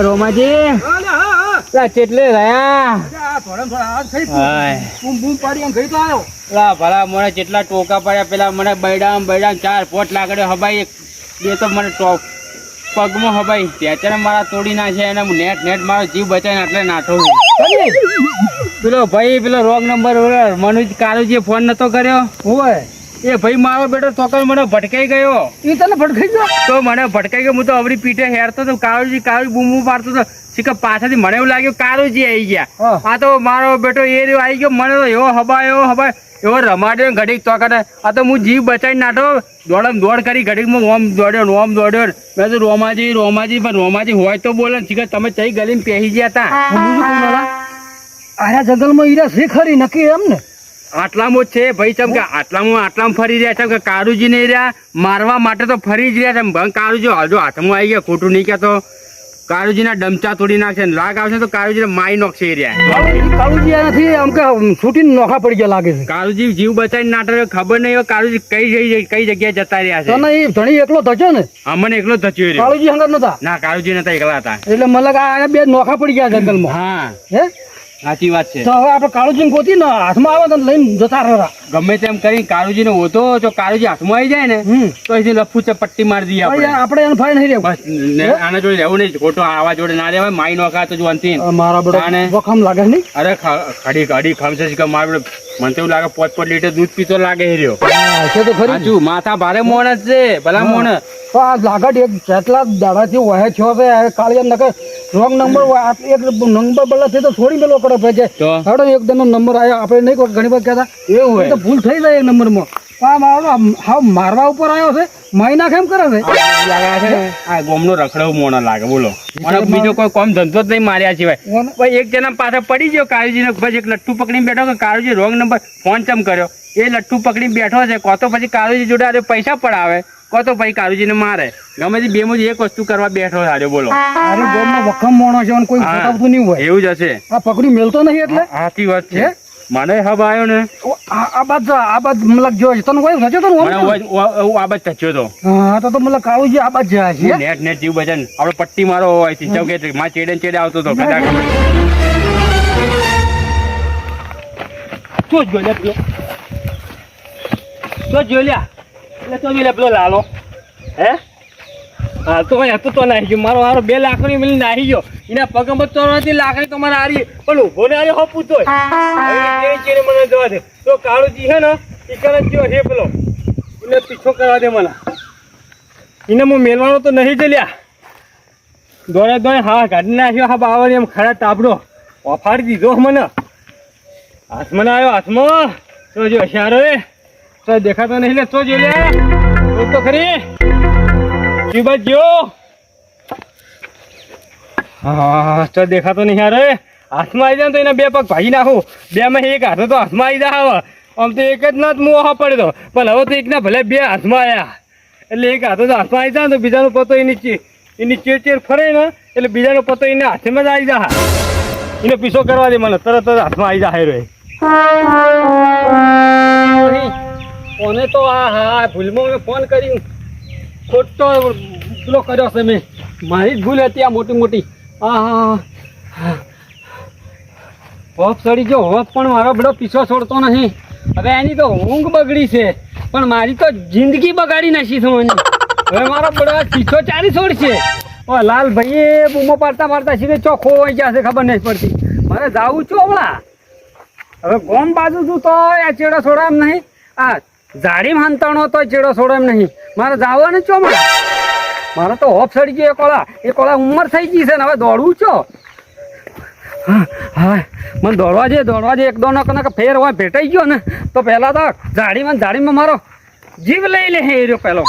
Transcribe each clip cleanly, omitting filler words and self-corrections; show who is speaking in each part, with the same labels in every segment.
Speaker 1: રોમાજી ચેટલે રહ્યા ભલા મને જેટલા ટોકા પડ્યા પેલા મને બૈડામ 4-5 લાકડે હબાઈ બે તો મને પગમાં હબાઈ ત્યાં મારા તોડી નાખે અને નેટ મારો જીવ બચાવીને એટલે નાઠો પેલો ભાઈ પેલો રોંગ નંબર મનુજ કારુજીએ ફોન નતો કર્યો હોય એ ભાઈ મારો બેટો ચોક્કસ મને ભટકાઈ ગયો. એ તને ભટકાઈ ગયો? તો મને ભટકાઈ ગયો. હું તો અવરી પીઠે હેરતો તો કારુજી બૂમું પાડતો હતો. શીખર પાછળથી મને એવું લાગ્યું કારુજી આવી ગયા. આ તો મારો બેટો એ રહ્યો આવી ગયો. મને તો એવો હબાયો એવો રમાડ્યો ઘડીક ચોકટ. આ તો હું જીવ બચાવી નાઠો દોડ કરી ઘડીકમાં ઓમ દોડ્યો. મેં તો રોમાજી પણ રોમાજી હોય તો બોલે શીખર તમે ચઈ ગલીમાં પહેરી ગયા હતા.
Speaker 2: આરા જંગલમાં ઈરા છે ખરી નક્કી એમ ને?
Speaker 1: આટલામાં જ છે ભાઈ. ચમ કે આટલામાં ફરી રહ્યા છે કે કારુજી ને રહ્યા મારવા માટે તો ફરી જ રહ્યા છે. કારુજી હજુ હાથમાં આવી ગયા. ખોટું નહીં કહેતો. કારુજી ના ડમચા તોડી નાખશે. લાગ આવશે તો કારુજી મારી નોખશે રહ્યા.
Speaker 2: કારુજી નથી આમ કે છૂટીને નોખા પડી ગયા લાગે છે.
Speaker 1: કારુજી જીવ બચાવી નાટક ખબર નહીં હોય કારુજી કઈ જગ્યાએ જતા રહ્યા છે.
Speaker 2: તને એ ધણી એકલો ધચ્યો ને?
Speaker 1: હા મને એકલો ધચ્યો રહ્યો.
Speaker 2: કારુજી હંગત નતા?
Speaker 1: ના કારુજી નતા, એકલા હતા.
Speaker 2: એટલે મને આ બે નોખા પડી ગયા જંગલમાં.
Speaker 1: હા
Speaker 2: હે
Speaker 1: સાચી વાત છે.
Speaker 2: તો હવે આપણે કાળુજી ગોતી ને હાથમાં આવે તો લઈને જતા રહ્યા.
Speaker 1: ગમે તેમ કરી કારુજી ને હોતો જો કારુજી હાથમાં આવી જાય ને તો અહીંથી લફુ પટ્ટી મારી દઈએ
Speaker 2: આપણે એને ભાઈ નહીં રહેવું.
Speaker 1: બસ આના જોડે રહેવું નહીં. ખોટો આવા જોડે ના રહેવાય. માઈ નોખા તો જોનથી
Speaker 2: મારા બેટા વખમ લાગે નહીં.
Speaker 1: અરે ઘડી ખમશે કે મારા મને તો એવું લાગે 5 લીટર દૂધ પીતો લાગે રહ્યો.
Speaker 2: છે તો ખરી.
Speaker 1: હજુ માથા ભારે મોણ જ છે ભલા મોણ.
Speaker 2: તો આ લાગટ એક જેટલા દાડાથી વહે છો છે કાળિયા નકર રોંગ નંબર એક નંબર બદલા થઈ તો થોડી મેલો પડે છે. હવે એકદમ નંબર આવ્યો. આપણે નહીં કોઈ ઘણી વખત કહેતા એવું હોય તો ભૂલ થઈ જાય એક નંબરમાં. હા મારવા ઉપર આવ્યો છે. મહિના કેમ કરે છે?
Speaker 1: આ ગોમનો રખડવું મોણો લાગે. બોલો મને બીજો કોઈ કામ ધંધો જ નહીં માર્યા સિવાય. ભાઈ એક જણા પાછા પડી ગયો કારુજી ને. પછી એક લટ્ટુ પકડીને બેઠો કે કારુજી રોંગ નંબર ફોન ચમ કર્યો. એ લટ્ટુ પકડીને બેઠો છે. કો તો પછી કારુજી જોડે પૈસા પડાવે કો તો પછી કારુજી ને મારે. ગમે તે બે માં એક વસ્તુ કરવા બેઠો સારો. બોલો
Speaker 2: અરે ગોમમાં વખમ મોણો છે કોઈ બતાવતું નહીં હોય.
Speaker 1: એવું જ હશે.
Speaker 2: આ પકડી મેલતો નહીં એટલે
Speaker 1: સાચી વાત છે. મને હબ આવ્યો ને
Speaker 2: આ બાદ મતલબ જો તને કોઈ થયો તો
Speaker 1: આ બાદ થયો તો.
Speaker 2: હા તો મતલબ કાળુજી આ બાદ જાય છે.
Speaker 1: નેટ જીવ બચન આપડે પટ્ટી મારો હોય કે માં ચેડે આવતો હતો કદાચ. તો જો લ્યા એટલે તો જોઈ લે પેલો લાલો. હે હા તો હતું નાહી ગયો. મારો 2 લાકડી મિલી નાહી ગયો. એના પગમાં તો નથી લાકડી તો મારે હારી પણ ઉભો ને હારી હપું તો મને જવા દે. તો કાળુજી છે ને એ કરે ગયો છે પેલો એને પીછો કરવા દે મને. એને હું મેલવાનો તો નહીં જલ્યા. દોડે હા કાઢી નાખ્યો. હા બાવળી એમ ખરા તાપડો ઓફાડી દીધો મને. હાથમાં આવ્યો હાથમાં. તો જો હોશિયારો તો દેખાતો નહીં લે. તો જો લે તો ખરી શિવબાજ જો. હા તો દેખાતો નહીં યાર. હાથમાં આવી જાય તો એના 2 પગ ભાગી નાખું. 2 માં એક હાથ તો હાથમાં આવી જાય. આમ તો એક જ ના મોહ પડ્યો પણ હવે તો એકના ભલે 2 હાથમાં આવ્યા. એટલે એક હાથો તો હાથમાં આવી જાય તો બીજાનો પતો એની ચેર ફરે ને એટલે બીજાનો પતો એને હાથમાં જ આવી જાય. એને પીછો કરવા દે મને તરત જ હાથમાં આવી જાય રે. કોને તો હા ભૂલમાં મેં ફોન કરી ખોટો પેલો કર્યો છે મેં. મારી જ ભૂલ હતી આ મોટી. હા હોપ ચડી ગયો. હોપ પણ મારો બધો પીછો છોડતો નહીં. હવે એની તો ઊંઘ બગડી છે પણ મારી તો જિંદગી બગાડી નાખી છે મને. હવે મારો બધો પીછો ચાલી છોડશે. ઓ લાલ ભાઈ બૂમો પાડતા સીધે ચોખ્ખો હોય ગયા છે ખબર નહીં પડતી. મારે જાવું છું હમણાં. હવે ગોમ બાજુ છું તો આ ચેડો છોડો એમ નહીં. આ ઝાડીમાં હંતાણો તો ચેડો છોડો એમ નહીં. મારે જવાનું છો હમણાં. મારે તો હોપ ચડી ગયો. એ કોળા ઉંમર થઈ ગઈ છે ને હવે દોડવું છો. હા મને દોડવા જઈએ એક દોનો કનક ફેર હોય ભેટાઈ ગયો ને તો પહેલા તો ઝાડીમાં મારો જીવ લઈ લે એ રહ્યો પેલો.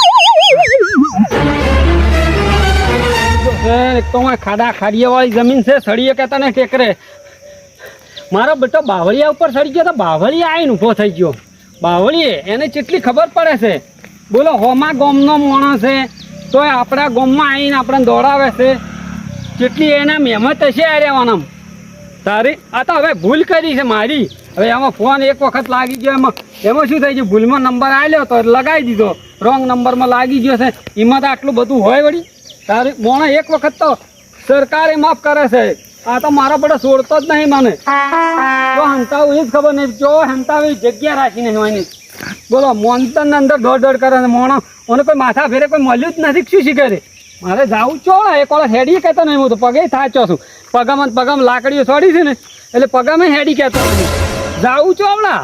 Speaker 1: એક તો ખાડીયા વાળી જમીન છે. સળીએ કહેતા ને ટેકરે. મારો બેટો બાવળિયા ઉપર સડી ગયો તો બાવળિયા આવીને ઊભો થઈ ગયો. બાવળીએ એને કેટલી ખબર પડે છે. બોલો હોમા ગોમનો માણસ છે તોય આપણા ગામમાં આવીને આપણે દોડાવે છે. કેટલી એના મહેમત હશે આ રહેવાના તારી. આ તો હવે ભૂલ કરી છે મારી. હવે એમાં ફોન એક વખત લાગી ગયો. એમાં શું થઈ ગયું ભૂલમાં નંબર આવ્યો તો લગાવી દીધો. રોંગ નંબરમાં લાગી ગયો છે. એમાં તો આટલું બધું હોય વળી તારી મોણા એક વખત તો
Speaker 2: સરકારે માફ કરે છે. આ તો મારા પડે છોડતો જ નહીં મને. તો હંતાવું એ જ ખબર નહીં. જો હંતાવી જગ્યા રાખી નહીં હોય. બોલો મોનતન અંદર દોડ કરે છે મોણો. મને કોઈ માથા ફેરે કોઈ મળ્યું જ નથી. શું શીખે છે મારે જાવું ચો એક વાળા હેડી કહેતો નહીં. હું તો પગે થાચો છું. પગામાં લાકડીઓ છોડી છે ને એટલે પગામાં હેડી કહેતો નથી. જાવું છો હમણાં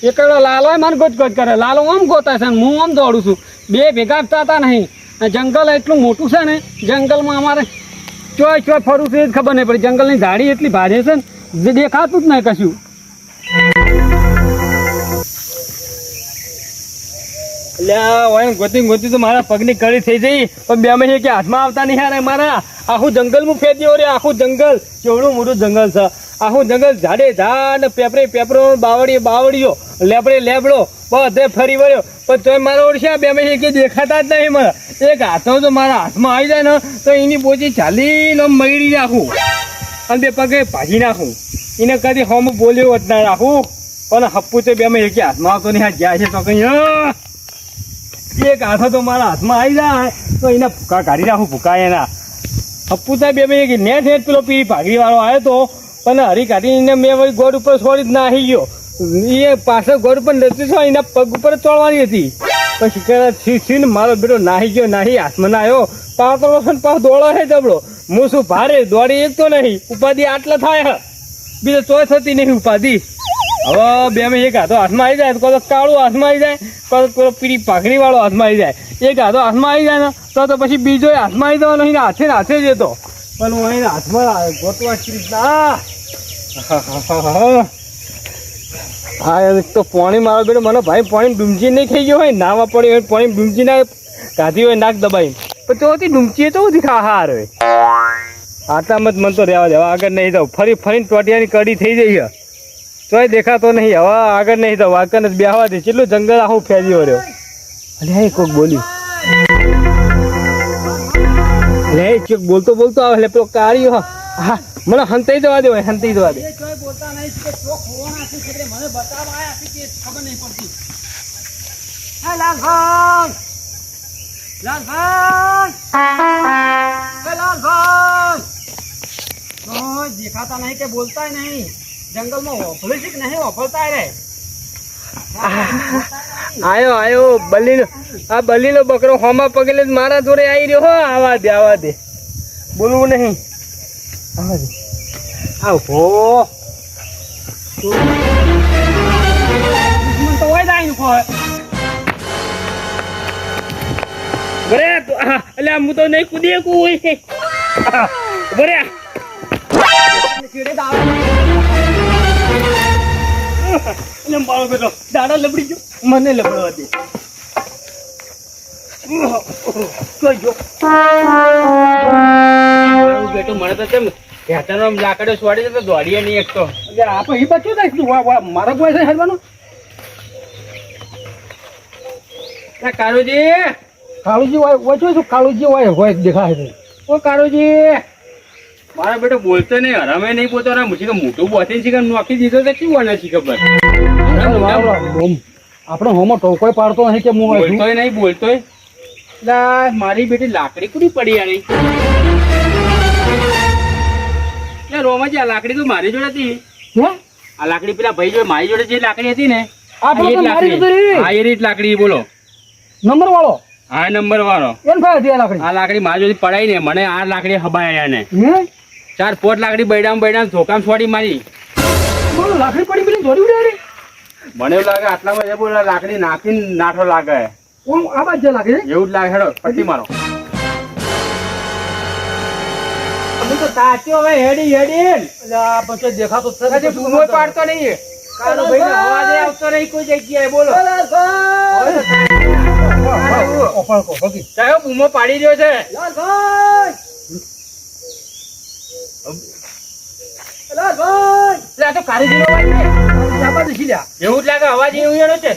Speaker 2: એકડો લાલો મને ગોચ કરે. લાલો આમ ગોતા છે ને હું આમ દોડું છું. બે ભેગા થતા નહીં. જંગલ એટલું મોટું છે ને જંગલમાં અમારે ચોય ફરું છે એ જ ખબર નહીં પડી. જંગલની ઝાડી એટલી ભારે છે ને જે દેખાતું જ નહીં કશું.
Speaker 3: ગોતી તો મારા પગની કડી થઈ જઈ પણ બે મહિને કે હાથમાં આવતા નહીં યાર. મારા આખું જંગલમાં ફેંદ્યો રે. આખું જંગલ કેવડું મોટું જંગલ છે. આખું જંગલ ઝાડે ઝાડ પેપરો બાવડીઓ લેબડો બધે ફરી વળ્યો પણ તોય મારા ઓળખ્યા બે મહિને કે દેખાતા જ નહીં. મને એક હાથો તો મારા હાથમાં આવી જાય ને તો એની પોચી ચાલીને મળી નાખું અને બે પગે ભાજી નાખું. એને કદી હોમ બોલ્યો જ ના રાખું પણ હપ્પુ તો બે મહિને કે હાથમાં આવતો નહીં. હાથ જાય છે તો કઈ એક હાથો તો મારા હાથમાં આવી જાય તો એને ભૂકા કાઢી નાખું. ભૂકા એના હપ્પુ સાહેબ બે મહિને કે નેટ પેલો પીડી ભાગરી વાળો આવ્યો તો પણ હરી કાઢીને મેં વળી ગોળ ઉપર છોડી જ નાહી ગયો. એ પાછળ ગોળ ઉપર નથી છો એના પગ ઉપર ચોળવાની હતી પછી છીને મારો બેટો નાહી ગયો. નાહી હાથમાં ના આવ્યો પાતો પાછો દોડો છે જબડો. હું શું ભારે દોડી એક તો નહીં ઉપાધિ આટલા થાય બીજો ચોય થતી નહીં ઉપાધિ. હવે બે માં એક હાથો હાથમાં આવી જાય તો કાળું હાથમાં આવી જાય તો પીડી પાઘડી વાળો હાથમાં આવી જાય. એક હાથો હાથમાં આવી જાય ને તો પછી બીજો હાથમાં આવી જવાનો અહીં હાથે જતો પણ હું અહીં હાથમાં ગોતવા ના. હા તો પાણી મારો બેટો મને ભાઈ પાણી ડૂમચી નહીં ખાઈ ગયો હોય નાવા પડી હોય પાણી ડૂમચી ના કાઢી હોય નાક દબાઈ પણ તો ડૂમચી તો ખા હાર હોય. આટલામાં જ મને તો રહેવા દેવા આગળ નહીં જાઉં. ફરીને ટોટિયાની કડી થઈ જઈ તોય દેખાતો નહીં. હવે આગળ નહીં જાઉં. આગળ જ બેહવા દે. કેટલું જંગલ આખું ફેર્યો રહ્યો. અરે કોક બોલ્યું લે ચોક બોલતો આવે એટલે પેલો કાઢ્યો. હા મને હંતાઈ જવા દે હંતાઈ જવા દે.
Speaker 2: દેખાતા નહીં કે બોલતા નહીં. જંગલમાં ઓફલે છે કે નહીં ઓફલતા રે.
Speaker 3: આયો બલીનો બકરો હોમાં પગલે મારા જોડે આવી રહ્યો. હો આવા દે બોલવું નહીં. આવા દે આવો
Speaker 2: તો હોય જાય
Speaker 3: બરે એટલે હું તો નહીં કૂદી કોઈ બરે મારો બેટો દાડા લબડી ગયો. મને લબડવા દે.
Speaker 1: બેટો મને તો કેમ હેઠળનો લાકડો છોડી તો દોડીએ નહીં એક તો.
Speaker 2: આપણે એ બચ્યું થાય મારા કોઈ છે હેડવાનું. કાળુજી હોય છું કાળુજી હોય દેખાય છે.
Speaker 1: ઓ કાળુજી મારા બેટો બોલતો નહીં હરામે નહીં બોલતો. મુછી તો મોટું બોતી છે નોખી દીધો તો શું વાના છે ખબર.
Speaker 2: આપણે હોમાં ટોકોય પાડતો નહીં કે હું
Speaker 1: બોલતોય નહીં બોલતોય. મારી બેટી લાકડી પૂરી પડી આની. રોમાજી આ લાકડી તો મારી જોડે હતી. આ લાકડી પેલા ભાઈ જોડે મારી જોડે જે લાકડી હતી ને આ એ રીત લાકડી બોલો
Speaker 2: નંબર વાળો.
Speaker 1: હા નંબર વાળો. આ લાકડી મારી જોડે પડાઈ ને મને આ લાકડી હબાયા ને 4-5 લાકડી બૈડામ ધોકામ છોડી મારી.
Speaker 2: લાકડી પડી પેલી જોડી ઉડે.
Speaker 1: મને એવું લાગે આટલામાં એ બોલા લાકડી નાખીને નાઠો લાગે.
Speaker 2: આ બાજ લાગે
Speaker 1: એવું જ લાગે. હેડો પટ્ટી મારો. તો તાત્યો હવે હેડી
Speaker 2: દેખાતો
Speaker 1: પાડતો નહીં. અવાજ આવતો નહીં કોઈ જગ્યાએ બોલો. કયો બૂમો પાડી રહ્યો છે? એવું જ લાગે અવાજ એવું એનો છે.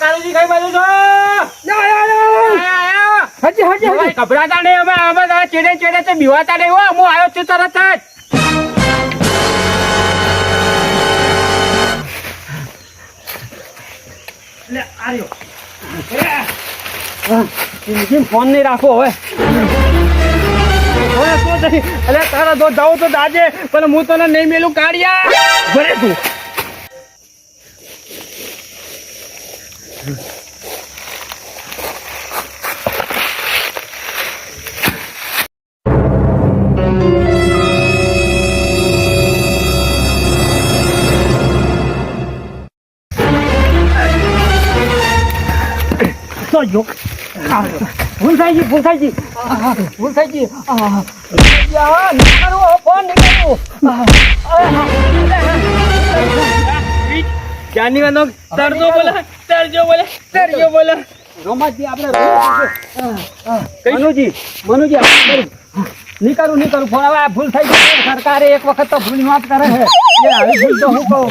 Speaker 1: કાળુજી કઈ બાજુ છો? ગભરાતા નહીં અમે ચેડે બીવાતા નહીં. હું આવ્યો છું તરત
Speaker 2: જ. ફોન નહીં રાખો હવે.
Speaker 3: હવે તો નહીં. અલ્યા તારા તો જાવ તો દાજે પણ હું તને નહીં મેલું કાઢ્યા ભરે તું તો જો ભૂલ થઈ ગઈ ભૂલ થઈ ગઈ ભૂલ થઈ ગઈ ફોન ક્યાંની વાંધો તરજો બોલે
Speaker 2: રોમાજી આપણે મનુજી આપણે નહીં કરું ફોન હવે ભૂલ થઈ ગઈ સરકારે એક વખત તો ભૂલ માફ કરે છે એ આવી ભૂલ તો હું કહું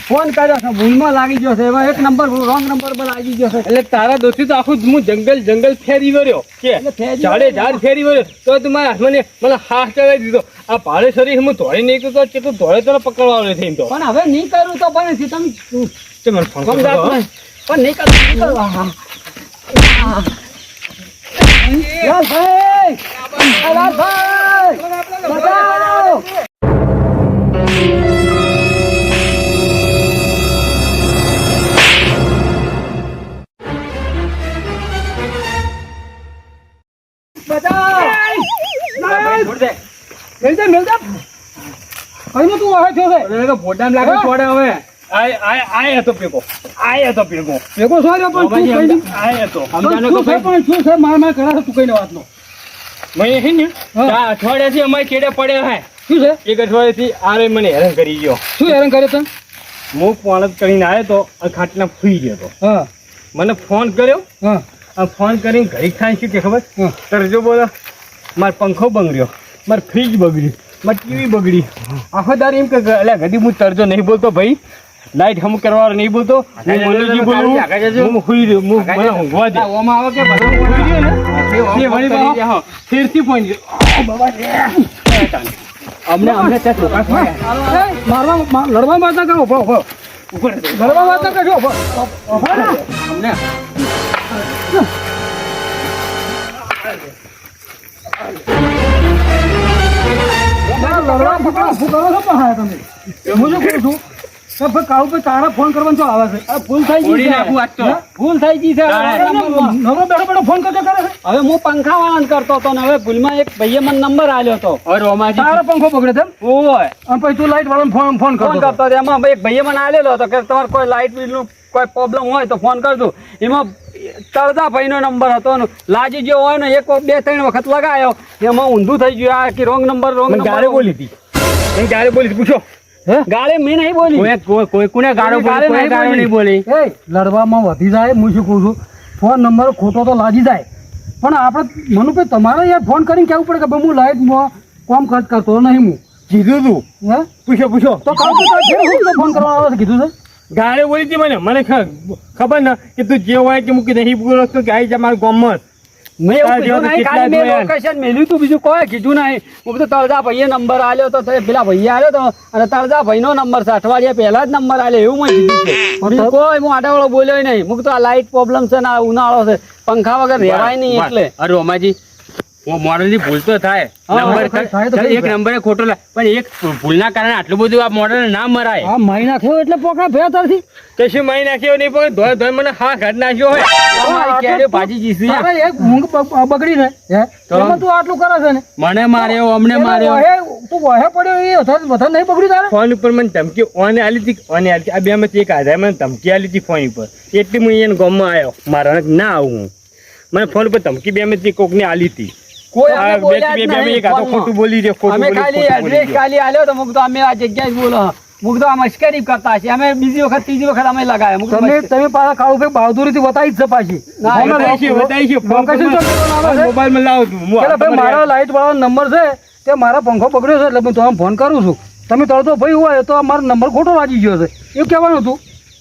Speaker 2: ફોન કર્યો છે ભૂલમાં લાગી ગયો છે એમાં એક નંબર રોંગ નંબર પર લાગી ગયો છે
Speaker 3: એટલે તારા દોસ્તી તો આખું હું જંગલ ફેરી વર્યો કે ઝાડ ફેરી વર્યો તો તું મારા હાથમાં મને હાથ ચડાવી દીધો આ ભાડે શરીર હું ધોઈ નહીં તો કેટલું ધોળે તો પકડવા આવે થઈ તો
Speaker 2: પણ હવે નહીં કરું તો બને છે તમે
Speaker 3: મને ફોન
Speaker 2: પણ નહીં કરું બચાવો
Speaker 3: અઠવાડિયાથી અમારે કેડે પડ્યો હે
Speaker 2: શું છે
Speaker 3: એક અઠવાડિયાથી આરે મને હેરાન કરી ગયો
Speaker 2: શું હેરાન કરે તને
Speaker 3: હું પોણત કરીને આવ્યો તો ખાટલા ફૂઈ ગયો તો
Speaker 2: હા
Speaker 3: મને ફોન કર્યો
Speaker 2: હા
Speaker 3: આ ફોન કરીને ઘડી ખાઈ શું કે ખબર તરજો બોલો મારો પંખો બગડ્યો મારું ફ્રીજ બગડ્યું મારી ટીવી બગડી આખો દાર એમ કે એટલે ઘડી હું તરજો નહીં બોલતો ભાઈ લાઈટ હમ કરવાનો નહીં બોલતો હું મનુજી બોલું હું હુઈ રહ્યો હું મને ઊંઘવા દે
Speaker 2: ઓમાં આવે કે બધા
Speaker 3: હુઈ રહ્યો ને એ વળી બાબા ફેરથી ફોન અમને ત્યાં ચોખા
Speaker 2: મારવા લડવા મારતા કરો લડવા મારતા કરજો
Speaker 1: અમને
Speaker 2: લડવા પકડો શું કરો છો પણ તમે હું શું કરું છું ભાઈ કાળુ ભાઈ તારા ફોન કરવાનો તો આવે છે ભૂલ થઈ ગઈ છે ભૂલ થઈ ગઈ છે નવો બેઠો ફોન કરતો કરે છે હવે હું પંખા વાળાને કરતો હતો ને હવે ભૂલમાં એક ભાઈએ મને નંબર આલ્યો હતો તારો પંખો બગડે તેમ ઓય અને પછી તું લાઈટ વાળાને ફોન કરતો હતો એમાં એક ભાઈએ મને આલેલો હતો કે તમારે કોઈ લાઈટ બિલનું કોઈ પ્રોબ્લેમ હોય તો ફોન કરજો એમાં તળદા ભાઈનો નંબર હતો ને લાજી ગયો હોય ને એક બે ત્રણ વખત લગાયો એમાં ઊંધું થઈ ગયું આ કે રોંગ નંબર
Speaker 3: ગાળે બોલી હતી ગાળે બોલી પૂછો
Speaker 2: ગાળે મેં નહીં બોલી
Speaker 3: કોઈ કોને ગાળો નહીં બોલી
Speaker 2: એ લડવામાં વધી જાય હું શું કહું છું ફોન નંબર ખોટો તો લાગી જાય પણ આપણે મનુભાઈ તમારે યાર ફોન કરીને કહેવું પડે કે ભાઈ હું લાઈટમાં કોમ ખર્ચ કરતો નહીં હું
Speaker 3: કીધું તું
Speaker 2: હે
Speaker 3: પૂછો
Speaker 2: તો કાલ ફોન કરવાનો આવે છે કીધું છે
Speaker 3: ગાળે બોલી હતી મને ખબર ને કે તું જે હોય કે મૂકી નહીં બોલો તો કે આવી જા મારા ગામમાં
Speaker 2: મેં એવું કીધું નહીં, ખાલી મેં લોકેશન મેલ્યું તું, બીજું કોઈ કીધું નહીં. હું બધું તળજા ભાઈએ નંબર આલ્યો તો પેલા ભાઈએ આલ્યો તો અને તળજા ભાઈનો નંબર છે, અઠવાડિયા પહેલા જ નંબર આલ્યો એવું મેં કીધું છે. બીજું કોઈ હું આડાવાળો બોલ્યો નહીં. હું તો આ લાઈટ પ્રોબ્લેમ છે ને આ ઉનાળો છે, પંખા વગર રહેવાય નહીં એટલે.
Speaker 1: અરે રોમાજી મોડલ ની ભૂલ તો થાય, એક નંબર ખોટો પણ એક ભૂલના કારણે આટલું બધું આ મોડલ ના મરાય.
Speaker 2: આ મારી નાખ્યો એટલે પોકા ભે તારથી
Speaker 3: કશું મારી નાખ્યો નહીં, પણ ધોય ધોય મને હા ઘાટ નાખ્યો હોય.
Speaker 1: ભાજી જીસી
Speaker 2: એક ઊંઘ બગડી ને એમાં તું આટલું કરે છે ને.
Speaker 1: મને માર્યો, અમને માર્યો.
Speaker 2: તું વહે પડ્યો એ વધારે નહીં બગડી તારે.
Speaker 3: ફોન ઉપર મને ધમકી ઓને આલી હતી, ઓને આલી હતી. આ બે માંથી એક આધાર મને ધમકી આલી હતી ફોન ઉપર, એટલી હું અહીંયા ગામમાં આવ્યો. મારા ના આવું હું, મને ફોન ઉપર ધમકી બે માંથી કોક ને આલી હતી. ખોટું બોલી દે,
Speaker 2: અમે ખાલી એડ્રેસ ખાલી આલ્યો તો મુક તો અમે આ જગ્યાએ બોલો મુક તો આ મશ્કરી કરતા છે. અમે બીજી વખત ત્રીજી વખત અમે લગાવ્યા. તમે પાછા કાળુ ભાઈ બહાદુરી થી બતાવી જ છે પાછી.
Speaker 3: મોબાઈલ લાવો તું.
Speaker 2: મારા લાઈટ વાળો નંબર છે તે મારા પંખો બગડ્યો છે એટલે હું તમને ફોન કરું છું. તમે તરતો ભાઈ હોય તો મારો નંબર ખોટો વાગી ગયો છે એવું કહેવાનું હતું.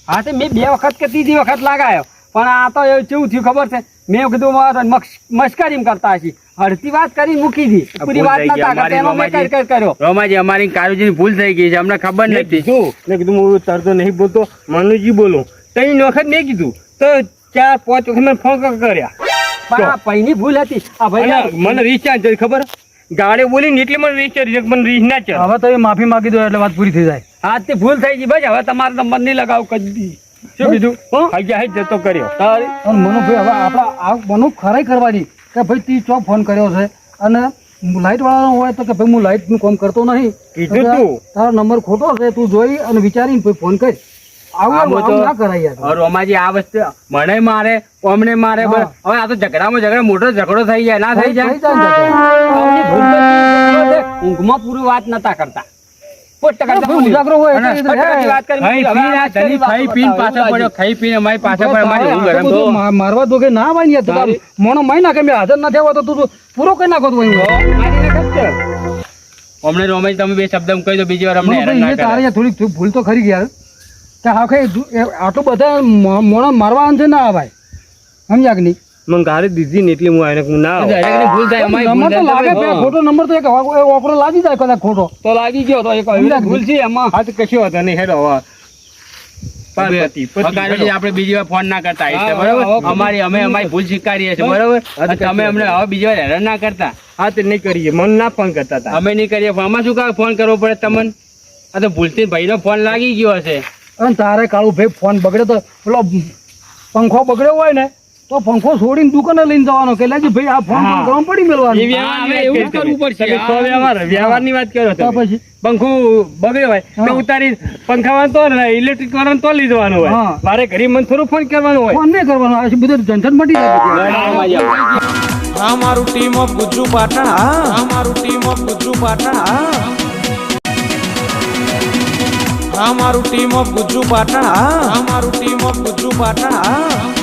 Speaker 2: હા તે મેં 2 વખત કે ત્રીજી વખત લગાવ્યો, પણ આ તો એવું કેવું થયું ખબર છે, મેં કીધું મારા મશ્કરી કરતા હશે, અડધી વાત કરી મૂકી દી, પૂરી વાત નતા કરતા એમાં મેં કઈ કર્યો.
Speaker 1: રોમાજી અમારી કારુજીની ભૂલ થઈ ગઈ છે, અમને ખબર નથી.
Speaker 3: મેં કીધું હું તરતો નહીં બોલતો, મનુજી બોલું. 3 વખત મેં કીધું તો 4-5 વખત મેં ફોન કર્યા.
Speaker 2: પણ આ ભાઈની ભૂલ હતી. આ ભાઈ
Speaker 3: મને રિચાર્જ ખબર ગાડી બોલીને એટલે મને રીસ ચડી છે, મને રીસ ના ચડ.
Speaker 2: હવે તો એ માફી માંગી દો એટલે વાત પૂરી થઈ જાય.
Speaker 1: આજથી ભૂલ થઈ ગઈ ભાઈ, હવે તમારો નંબર નહીં લગાવ કદી.
Speaker 3: શું કીધું? હૈયા હૈ જતો કર્યો.
Speaker 2: અને મનુભાઈ હવે આપણા આ મનુ ખરાઈ કરવાની કે ભાઈ તી ચો ફોન કર્યો છે અને લાઈટ વાળાનો હોય તો કે ભાઈ હું લાઈટ નું કામ કરતો નહીં.
Speaker 3: કીધું તું.
Speaker 2: તારો નંબર ખોટો છે, તું જોઈ અને વિચારીને પછી ફોન કર. આવું ના કરાય યાર.
Speaker 1: રોમાજી આ વસ્તુ મને મારે અમને મારે
Speaker 2: હા.
Speaker 1: હવે આ તો ઝઘડામાં ઝઘડા મોટો ઝઘડો થઈ જાય ના થઈ જાય.
Speaker 2: થઈ જાય ને.
Speaker 1: આવની ભૂલ તો છે. ઊંઘમાં પૂરી વાત નતા કરતા. પોત ટકા
Speaker 2: ભાઈ ઉજાગરો હોય
Speaker 1: અને
Speaker 2: એટલે
Speaker 1: ફટાફટ વાત કરી.
Speaker 3: ખાઈ
Speaker 1: હવે
Speaker 3: પીને
Speaker 1: આ
Speaker 3: ધણી ખાઈ પીને પાછો પડ્યો, ખાઈ પીને અમારી પાછો પડ્યો, અમારી ઊંઘ હરામ તો.
Speaker 2: મારવા દો કે ના ભાઈ યાર તમારે મોણો માઈ નાખે મેં હાજર ના થયા હોય તો તું પૂરો કરી નાખો તો
Speaker 1: અમને રોમાજી તમે બે શબ્દ કહી દો, બીજી વાર અમને હેરાન ના
Speaker 2: તારે
Speaker 1: કરે.
Speaker 2: યાર થોડી ભૂલ તો ખરી યાર કે હા કઈ આટલું બધા મોણો મારવા છે ના ભાઈ સમજ્યા કે નહીં.
Speaker 3: મને ગાડી દીધી ને એટલે હું આને કહું ના આવો.
Speaker 1: દરેકની ભૂલ થાય, અમારી ભૂલ
Speaker 2: નંબર તો
Speaker 1: થાય.
Speaker 2: લાગે પેલા ખોટો નંબર તો એક ઓકડો લાગી જાય કદાચ ખોટો
Speaker 1: તો લાગી ગયો તો એક
Speaker 2: સમજ્યા કે
Speaker 1: ભૂલ છે એમાં.
Speaker 3: હા તો કશો હતો નહીં હેડો હવે. પાર્વતી, પતિ,
Speaker 1: વગાડો છે, આપણે બીજી વાર ફોન ના કરતા
Speaker 3: હા,
Speaker 1: એટલે
Speaker 3: બરાબર.
Speaker 1: બરાબર. અમારી ભૂલ સ્વીકારીએ છીએ બરાબર.
Speaker 3: હા, તો
Speaker 1: તમે અમને હવે બીજી વાર હેરાન ના કરતા.
Speaker 3: હા તે નહીં કરીએ, મને ના ફોન કરતા હતા.
Speaker 1: અમે નહીં કરીએ પણ આમાં શું કામ ફોન કરવો પડે તમને? આ તો ભૂલથી ભાઈનો ફોન લાગી ગયો હશે.
Speaker 2: અને તારે કાળું ભાઈ ફોન બગડે તો પેલો પંખો બગડ્યો હોય ને તો પંખો છોડીને દુકાને લઈને જવાનો કે લાજી ભાઈ આ ફોન
Speaker 3: હા.
Speaker 2: ગરમ પડી
Speaker 3: એ
Speaker 2: મેળવાનું
Speaker 3: વ્યવહારની
Speaker 1: હા, હવે
Speaker 3: વાત
Speaker 1: એવું
Speaker 3: કરી.
Speaker 1: કરવું પડશે.
Speaker 3: તમે સો વ્યવહારની વાત કરો
Speaker 2: તો
Speaker 3: તમે.
Speaker 2: પછી
Speaker 3: પંખો બગડ્યો હોય તો
Speaker 2: હા.
Speaker 3: ઉતારી પંખા વાળો તો ને ઇલેક્ટ્રિક વાળાને તો લઈ જવાનું હોય.
Speaker 2: હા.
Speaker 3: મારે ઘરે મને થોડું ફોન કરવાનો હોય.
Speaker 2: ફોન નહીં કરવાનો આ બધું ઝંઝટ મટી જાય
Speaker 1: રોમાજી આવો.
Speaker 4: આ મારું ટીમ ઓફ ગુજ્જુ પાટણ આ મારું ટીમ ઓફ ગુજ્જુ પાટણ આ મારું ટીમ ઓફ ગુજ્જુ પાટણ આ મારું ટીમ ઓફ ગુજ્જુ પાટણ આ